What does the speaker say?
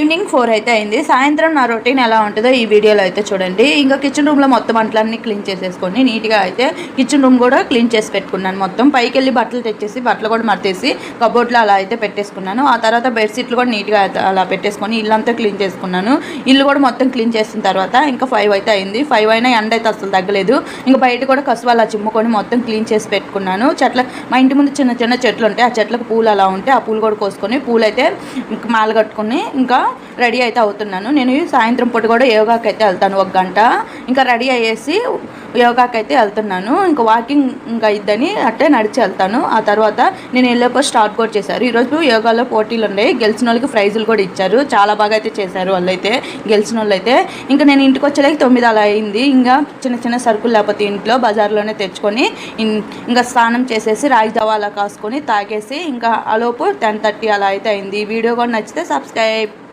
Evening 4 అయితే అయింది. సాయంత్రం నా రొటీన్ ఎలా ఉంటుందో ఈ వీడియోలో అయితే చూడండి. ఇంకా కిచెన్ రూమ్లో మొత్తం అంట్లన్నీ క్లీన్ చేసేసుకొని నీట్గా అయితే కిచెన్ రూమ్ కూడా క్లీన్ చేసి పెట్టుకున్నాను. మొత్తం పైకి వెళ్ళి బట్టలు తెచ్చేసి బట్టలు కూడా మర్తేసి కబోర్డ్లో అలా అయితే పెట్టేసుకున్నాను. ఆ తర్వాత బెడ్షీట్లు కూడా నీట్గా అలా పెట్టేసుకొని ఇల్లంతా క్లీన్ చేసుకున్నాను. ఇల్లు కూడా మొత్తం క్లీన్ చేసిన తర్వాత ఇంకా 5 అయితే అయింది. 5 అయినా ఎండ అయితే అసలు తగ్గలేదు. ఇంకా బయట కూడా కసువు అలా చిమ్ముకొని మొత్తం క్లీన్ చేసి పెట్టుకున్నాను. మా ఇంటి ముందు చిన్న చిన్న చెట్లు ఉంటాయి. ఆ చెట్లకు పూలు అలా ఉంటే ఆ పూలు కూడా కోసుకొని పూలు అయితే మాల కట్టుకొని ఇంకా రెడీ అయితే అవుతున్నాను. నేను సాయంత్రం పూట కూడా యోగాకి అయితే వెళ్తాను 1 గంట. ఇంకా రెడీ అయ్యేసి యోగాకి అయితే వెళ్తున్నాను. ఇంకా వాకింగ్ ఇంకా ఇద్దని అట్టే నడిచి వెళ్తాను. ఆ తర్వాత నేను వెళ్ళేపో స్టార్ట్ కూడా చేశారు. ఈరోజు యోగాలో పోటీలు ఉన్నాయి. గెలిచిన వాళ్ళకి ప్రైజులు కూడా ఇచ్చారు. చాలా బాగా అయితే చేశారు వాళ్ళైతే, గెలిచిన వాళ్ళు అయితే. ఇంకా నేను ఇంటికి వచ్చేలాకి 9 అలా అయింది. ఇంకా చిన్న చిన్న సరుకులు లేకపోతే ఇంట్లో బజార్లోనే తెచ్చుకొని ఇంకా స్నానం చేసేసి రాగి జావా అలా కాసుకొని తాగేసి ఇంకా ఆలోపు 10:30 అలా అయితే అయింది. ఈ వీడియో కూడా నచ్చితే సబ్స్క్రైబ్.